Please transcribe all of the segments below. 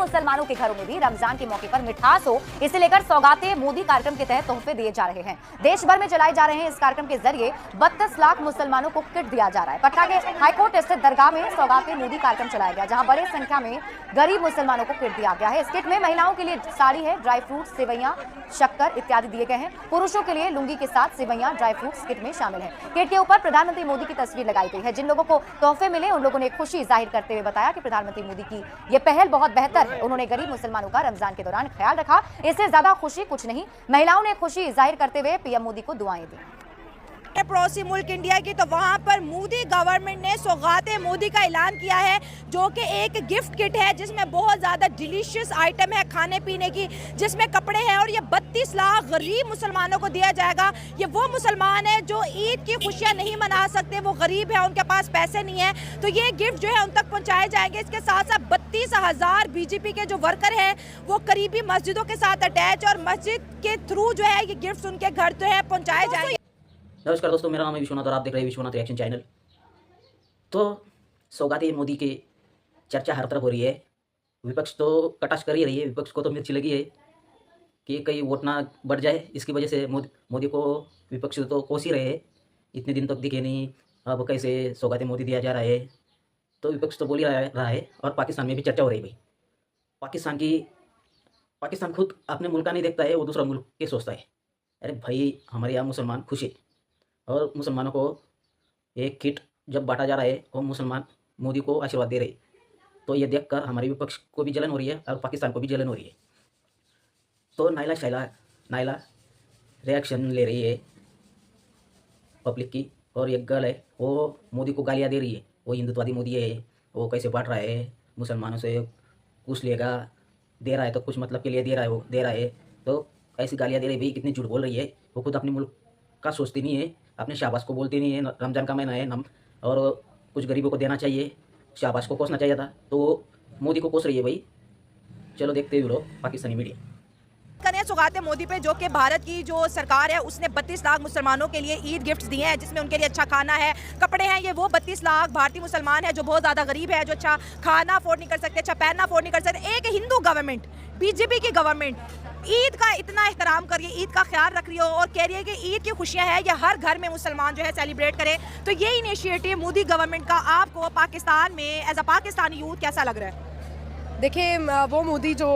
मुसलमानों के घरों में भी रमजान के मौके पर मिठास हो, इसे लेकर सौगातें मोदी कार्यक्रम के तहत तोहफे दिए जा रहे हैं। देश भर में चलाए जा रहे हैं इस कार्यक्रम के जरिए 32 लाख मुसलमानों को किट दिया जा रहा है। पटना के हाईकोर्ट स्थित दरगाह में सौगातें मोदी कार्यक्रम चलाया गया, जहां बड़ी संख्या में गरीब मुसलमानों को किट दिया गया है। इस किट में महिलाओं के लिए साड़ी है, ड्राई फ्रूट, सेवैयां, शक्कर इत्यादि दिए गए हैं। पुरुषों के लिए लुंगी के साथ सेवैयां, ड्राई फ्रूट्स किट में शामिल है। किट के ऊपर प्रधानमंत्री मोदी की तस्वीर लगाई गई है। जिन लोगों को तोहफे मिले उन लोगों ने खुशी जाहिर करते हुए बताया कि प्रधानमंत्री मोदी की यह पहल बहुत बेहतर है। उन्होंने गरीब मुसलमानों का रमजान के दौरान ख्याल रखा, इससे ज्यादा खुशी कुछ नहीं। महिलाओं ने खुशी जाहिर करते हुए पीएम मोदी को दुआएं दी। पड़ोसी मुल्क इंडिया की, तो वहाँ पर मोदी गवर्नमेंट ने सौगाते मोदी का ऐलान किया है, जो कि एक गिफ्ट किट है जिसमें बहुत ज़्यादा डिलीशियस आइटम है खाने पीने की, जिसमें कपड़े हैं, और ये 32 लाख गरीब मुसलमानों को दिया जाएगा। ये वो मुसलमान है जो ईद की खुशियाँ नहीं मना सकते, वो गरीब है, उनके पास पैसे नहीं है, तो ये गिफ्ट जो है उन तक पहुँचाए जाएंगे। इसके साथ साथ 32,000 बीजेपी के जो वर्कर हैं वो करीबी मस्जिदों के साथ अटैच, और मस्जिद के थ्रू जो है ये गिफ्ट उनके घर जो है पहुँचाए जाएंगे। नमस्कार दोस्तों, मेरा नाम है विश्वनाथ और आप देख रहे हैं विश्वनाथ रिएक्शन चैनल। तो सौगाते मोदी की चर्चा हर तरफ हो रही है। विपक्ष तो कटाक्ष कर ही रही है, विपक्ष को तो मिर्ची लगी है कि कहीं वोट ना बढ़ जाए, इसकी वजह से मोदी को विपक्ष तो कोस ही रहे हैं। इतने दिन तक दिखे नहीं, अब कैसे सौगाते मोदी दिया जा रहा है, तो विपक्ष तो बोल ही रहा है। और पाकिस्तान में भी चर्चा हो रही है। भाई पाकिस्तान खुद अपने मुल्क का नहीं देखता है, वो दूसरा मुल्क के सोचता है। अरे भाई, हमारे यहाँ मुसलमान खुश है और मुसलमानों को एक किट जब बांटा जा रहा है वो मुसलमान मोदी को आशीर्वाद दे रहे, तो ये देखकर हमारे विपक्ष को भी जलन हो रही है और पाकिस्तान को भी जलन हो रही है। तो नाइला रिएक्शन ले रही है पब्लिक की, और एक गर्ल है वो मोदी को गालियाँ दे रही है, वो हिंदुत्ववादी मोदी है, वो कैसे बांट रहा है मुसलमानों से, कुछ लेगा, दे रहा है तो कुछ मतलब के लिए दे रहा है, तो ऐसी गालियाँ दे रही। भाई कितनी झूठ बोल रही है, वो खुद अपने मुल्क का सोचती नहीं है, अपने शाबाश को बोलती नहीं है। रमज़ान का महीना है और कुछ गरीबों को देना चाहिए, शाबाश को कोसना चाहिए था, तो मोदी को कोस रही है। भाई चलो देखते हुए लोग पाकिस्तानी मीडिया करें सौगाते मोदी पे, जो कि भारत की जो सरकार है उसने 32 लाख मुसलमानों के लिए ईद गिफ्ट्स दिए हैं, जिसमें उनके लिए अच्छा खाना है, कपड़े हैं। ये वो 32 लाख भारतीय मुसलमान है जो बहुत ज़्यादा गरीब है, जो अच्छा खाना अफोर्ड नहीं कर सकते, अच्छा पहनना अफोर्ड नहीं कर सकते। एक हिंदू गवर्नमेंट, बीजेपी की गवर्नमेंट ईद का इतना एहतराम कर रही है, ईद का ख्याल रख रही हो और कह रही है कि ईद की खुशियां हैं, ये हर घर में मुसलमान जो है सेलिब्रेट करें। तो ये इनिशिएटिव मोदी गवर्नमेंट का आपको पाकिस्तान में एज अ पाकिस्तानी यूथ कैसा लग रहा है? देखिए, वो मोदी जो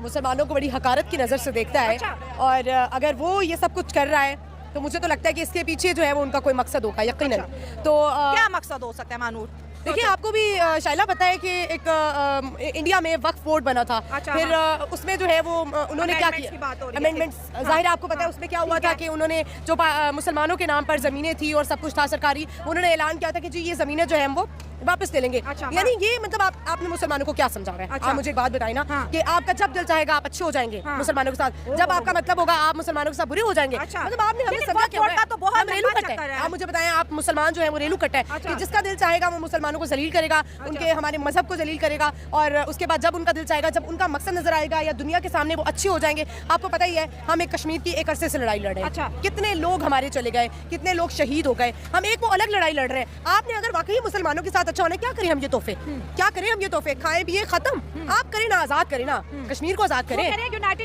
मुसलमानों को बड़ी हकारत की नज़र से देखता है, और अगर वो ये सब कुछ कर रहा है तो मुझे तो लगता है कि इसके पीछे जो है वो उनका कोई मकसद होगा यकीनन। तो क्या मकसद हो सकता है मानूर? देखिए, आपको भी शाइला पता है कि एक इंडिया में वक्फ बोर्ड बना था। फिर उसमें जो है वो उन्होंने क्या किया, अमेंडमेंट्स, जाहिर है आपको पता है उसमें क्या हुआ था कि उन्होंने जो मुसलमानों के नाम पर ज़मीनें थी और सब कुछ था सरकारी, उन्होंने ऐलान किया था कि जी ये ज़मीनें जो है हम वो वापस ले लेंगे। यानी ये मतलब आपने मुसलमानों को क्या समझा रहे हैं? आप मुझे एक बात बताइए ना, कि आपका जब दिल चाहेगा आप अच्छे हो जाएंगे मुसलमानों के साथ, जब आपका मतलब होगा आप मुसलमानों के साथ बुरे हो जाएंगे। मतलब आपने हमें समझा क्या है? तो बहुत रेलू कट है। आप मुझे बताएं, आप मुसलमान जो है वो रेलू कट है कि जिसका दिल चाहेगा वो मुसलमानों को जलील करेगा, उनके हमारे मजहब को जलील करेगा, और उसके बाद जब उनका दिल चाहेगा, जब उनका मकसद नजर आएगा या दुनिया के सामने वो अच्छे हो जाएंगे। आपको पता ही है हम एक कश्मीर की एक अरसे से लड़ाई लड़ रहे हैं, कितने लोग हमारे चले गए, कितने लोग शहीद हो गए, हम एक वो अलग लड़ाई लड़ रहे हैं। आपने अगर वाकई मुसलमानों के साथ अच्छा होना, क्या करें हम ये तोहफे, क्या करें हम ये तोहफे, खाए पिए खत्म, आप करें ना, आजाद करें ना, कश्मीर को आजाद करें।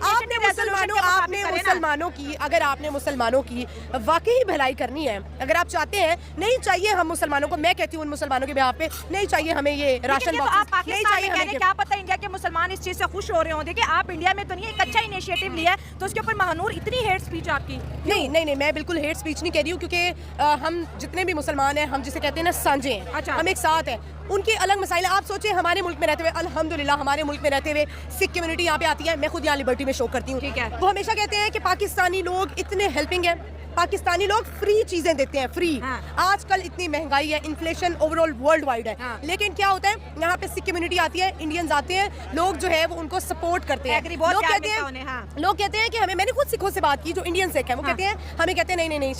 आपने मुसलमानों की, अगर आपने मुसलमानों की वाकई भलाई करनी है, अगर आप चाहते हैं, नहीं चाहिए हम मुसलमानों को, मैं कहती हूँ उन मुसलमानों के बिहाफ पे नहीं चाहिए हमें ये राशन बॉक्स, नहीं चाहिए हमें। क्या पता इंडिया के मुसलमान इस चीज से खुश हो रहे हो? देखिए, आप इंडिया में तो नहीं, एक अच्छा इनिशिएटिव लिया है, तो उसके ऊपर महानूर इतनी हेट स्पीच आपकी? नहीं, मैं बिल्कुल हेट स्पीच नहीं कह रही हूँ, क्योंकि हम जितने भी मुसलमान हैं, हम जिसे कहते हैं ना सांझे हैं, हम एक साथ हैं। उनके अलग मसाइल, आप सोचिए हमारे मुल्क में रहते हुए, अल्हम्दुलिल्लाह हमारे मुल्क में रहते हुए सिख कम्युनिटी यहाँ पे आती है, मैं खुद यहाँ लिबर्टी में शो करती हूँ, ठीक है। वो हमेशा कहते हैं कि पाकिस्तानी लोग इतने हेल्पिंग हैं, पाकिस्तानी लोग फ्री चीजें देते हैं, फ्री। आजकल इतनी महंगाई है, इन्फ्लेशन ओवरऑल वर्ल्ड वाइड है, लेकिन क्या होता है यहाँ पे सिख कम्युनिटी आती है, इंडियंस आते हैं, लोग जो है वो उनको सपोर्ट करते हैं। लोग कहते हैं कि हमें, मैंने खुद सिखों से बात की जो इंडियन सिख है, वो कहते हैं, हमें कहते हैं नहीं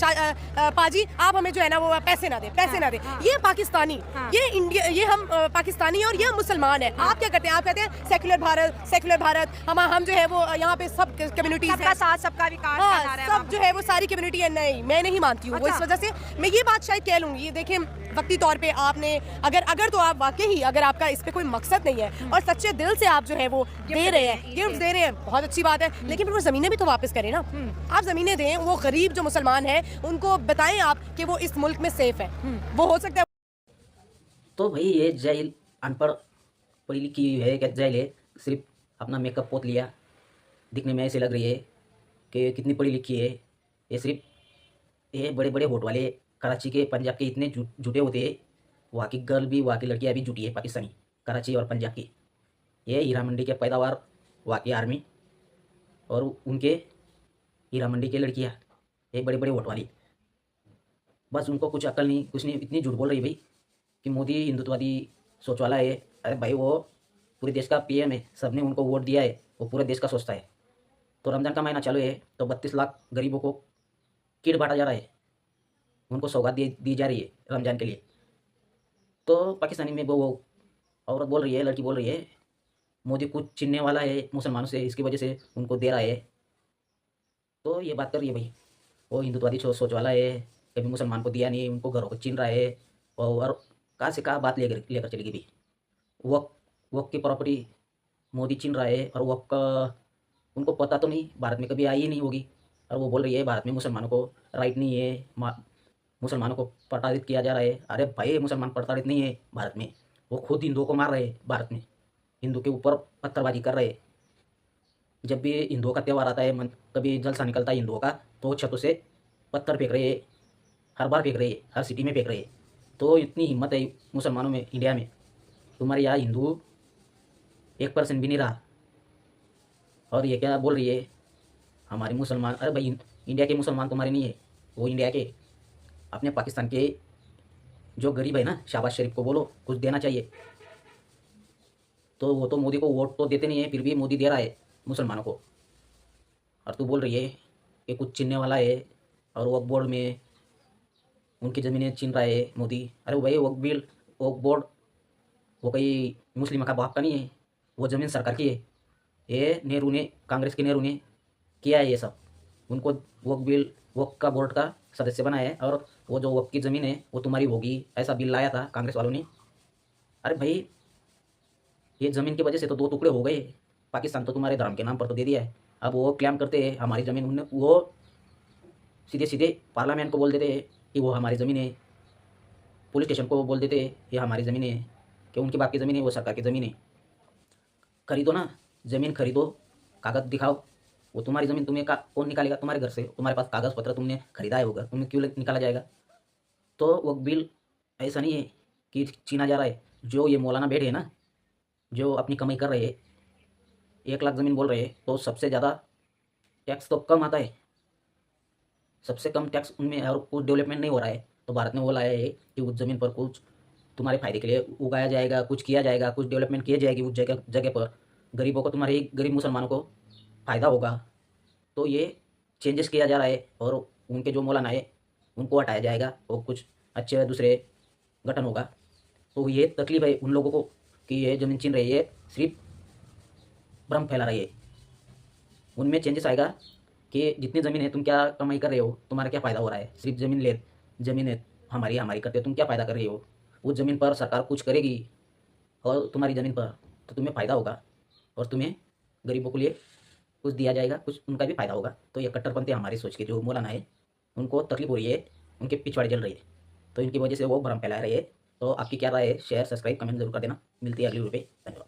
पाजी आप हमें जो है ना वो पैसे ना दे। ये पाकिस्तानी, ये इंडिया, ये हम पाकिस्तानी और ये हम मुसलमान हैं। आप क्या करते हैं? आप कहते हैं सेक्युलर भारत, हम जो है वो यहाँ पे सब कम्युनिटीज सबका साथ सबका विकास का नारा है सब जो है वो सारी कम्युनिटी है। नहीं, मैं नहीं मानती हूँ। वो इस वजह से मैं ये बात शायद कह लूँगी। देखिए, वक्ती तौर पे आपने अगर तो आप वाकई अगर आपका इस पे कोई मकसद नहीं है और सच्चे दिल से आप जो है वो दे रहे हैं, गिफ्ट दे रहे हैं, बहुत अच्छी बात है, लेकिन फिर वो ज़मीनें भी तो वापस करें ना। आप ज़मीनें दें, वो गरीब जो मुसलमान है उनको बताएं आप कि वो इस मुल्क में सेफ है। वो हो सकता है। तो भाई ये जाहिल अनपढ़ पढ़ी लिखी है, क्या जाहिल है, सिर्फ अपना मेकअप पोत लिया, दिखने में ऐसे लग रही है कि कितनी पढ़ी लिखी है। ये सिर्फ ये बड़े बड़े वोट वाले कराची के पंजाब के इतने झूठे होते हैं। वहाँ की गर्ल भी, वहाँ की लड़कियाँ भी झूठी है, पाकिस्तानी, कराची और पंजाब की। ये हीरा मंडी के पैदावार वहाँ की आर्मी और उनके हीरा मंडी के लड़कियाँ, ये बड़े बड़े वोट वाली, बस उनको कुछ अकल नहीं, कुछ नहीं, इतनी झूठ बोल रही भाई कि मोदी हिंदुत्ववादी सोच वाला है। अरे भाई, वो पूरे देश का पीएम है, सबने उनको वोट दिया है, वो पूरे देश का सोचता है। तो रमज़ान का महीना चालू है तो 32 लाख गरीबों को किट बांटा जा रहा है, उनको सौगात दी जा रही है रमज़ान के लिए। तो पाकिस्तानी में वो औरत बोल रही है, लड़की बोल रही है, मोदी कुछ छीनने वाला है मुसलमानों से, इसकी वजह से उनको दे रहा है। तो ये बात कर रही है भाई, वो हिंदुत्ववादी सोच वाला है, कभी मुसलमान को दिया नहीं, उनको घरों को छीन रहा है। और कहाँ से कहाँ बात लेकर चलेगी भाई। वक्त की प्रॉपर्टी मोदी छीन रहा है और वक्त का उनको पता तो नहीं, भारत में कभी आई ही नहीं होगी। और वो बोल रही है भारत में मुसलमानों को राइट नहीं है, मुसलमानों को प्रताड़ित किया जा रहा है। अरे भाई, मुसलमान प्रताड़ित नहीं है भारत में, वो खुद हिंदुओं को मार रहे हैं भारत में, हिंदू के ऊपर पत्थरबाजी कर रहे हैं। जब भी हिंदुओं का त्यौहार आता है, कभी जलसा निकलता है हिंदुओं का, तो छतों से पत्थर फेंक रहे हैं, हर बार फेंक रहे हैं, हर सिटी में फेंक रहे हैं। तो इतनी हिम्मत है मुसलमानों में इंडिया में, तुम्हारे यहाँ हिंदू 1% भी नहीं रहा। और ये क्या बोल रही है हमारे मुसलमान। अरे भाई, इंडिया के मुसलमान तुम्हारे नहीं है, वो इंडिया के अपने पाकिस्तान के जो गरीब है ना, शहबाज शरीफ को बोलो कुछ देना चाहिए। तो वो तो मोदी को वोट तो देते नहीं है, फिर भी मोदी दे रहा है मुसलमानों को। और तू बोल रही है कि कुछ छीनने वाला है और वक्फ बोर्ड में उनकी ज़मीनें छीन रहा है मोदी। अरे भाई, वक्फ बोर्ड वो कोई मुस्लिम का बाप का नहीं है, वो ज़मीन सरकार की है। ये नेहरू ने, कांग्रेस के नेहरू ने किया है ये सब, उनको वक्फ का बोर्ड का सदस्य बनाया है। और वो जो वक्फ की ज़मीन है वो तुम्हारी होगी, ऐसा बिल लाया था कांग्रेस वालों ने। अरे भाई, ये ज़मीन की वजह से तो 2 टुकड़े हो गए। पाकिस्तान तो तुम्हारे धर्म के नाम पर तो दे दिया है, अब वो क्लेम करते हैं हमारी ज़मीन। उन्हें वो सीधे सीधे पार्लियामेंट को बोल देते हैं कि वो हमारी ज़मीन है, पुलिस स्टेशन को बोल देते हैं ये हमारी ज़मीन है, कि उनकी बाप की ज़मीन है, वो सरकार की ज़मीन है। खरीदो ना, ज़मीन खरीदो, कागज़ दिखाओ। वो तुम्हारी ज़मीन तुम्हें कौन निकालेगा तुम्हारे घर से? तुम्हारे पास कागज़ पत्र तुमने खरीदा है होगा, तुम्हें क्यों निकाला जाएगा? तो वो बिल ऐसा नहीं है कि छीना जा रहा है। जो ये मौलाना बैठे हैं ना, जो अपनी कमाई कर रहे हैं, 1 लाख ज़मीन बोल रहे हैं, तो सबसे ज़्यादा टैक्स तो कम आता है, सबसे कम टैक्स उनमें, और कुछ डेवलपमेंट नहीं हो रहा है। तो भारत ने वो लाया है कि उस ज़मीन पर कुछ तुम्हारे फायदे के लिए उगाया जाएगा, कुछ किया जाएगा, कुछ डेवलपमेंट किया जाएगी उस जगह पर, गरीबों को, तुम्हारे गरीब मुसलमानों को फ़ायदा होगा। तो ये चेंजेस किया जा रहा है और उनके जो मौलाना है उनको हटाया जाएगा और कुछ अच्छे दूसरे गठन होगा। तो ये तकलीफ है उन लोगों को कि ये ज़मीन छीन रही है, सिर्फ भ्रम फैला रही है। उनमें चेंजेस आएगा कि जितनी ज़मीन है तुम क्या कमाई कर रहे हो, तुम्हारा क्या फ़ायदा हो रहा है। सिर्फ ज़मीन है हमारी करते हो, तुम क्या फ़ायदा कर रहे हो? उस ज़मीन पर सरकार कुछ करेगी और तुम्हारी ज़मीन पर तो तुम्हें फ़ायदा होगा और तुम्हें गरीबों के लिए कुछ दिया जाएगा, कुछ उनका भी फ़ायदा होगा। तो ये कट्टरपंथी हमारी सोच के जो मौलाना है उनको तकलीफ हो रही है, उनके पिछवाड़े जल रही है, तो इनकी वजह से वो भ्रम फैला रहे हैं। तो आपकी क्या राय है? शेयर, सब्सक्राइब, कमेंट जरूर कर देना। मिलती है अगली वीडियो पे। धन्यवाद।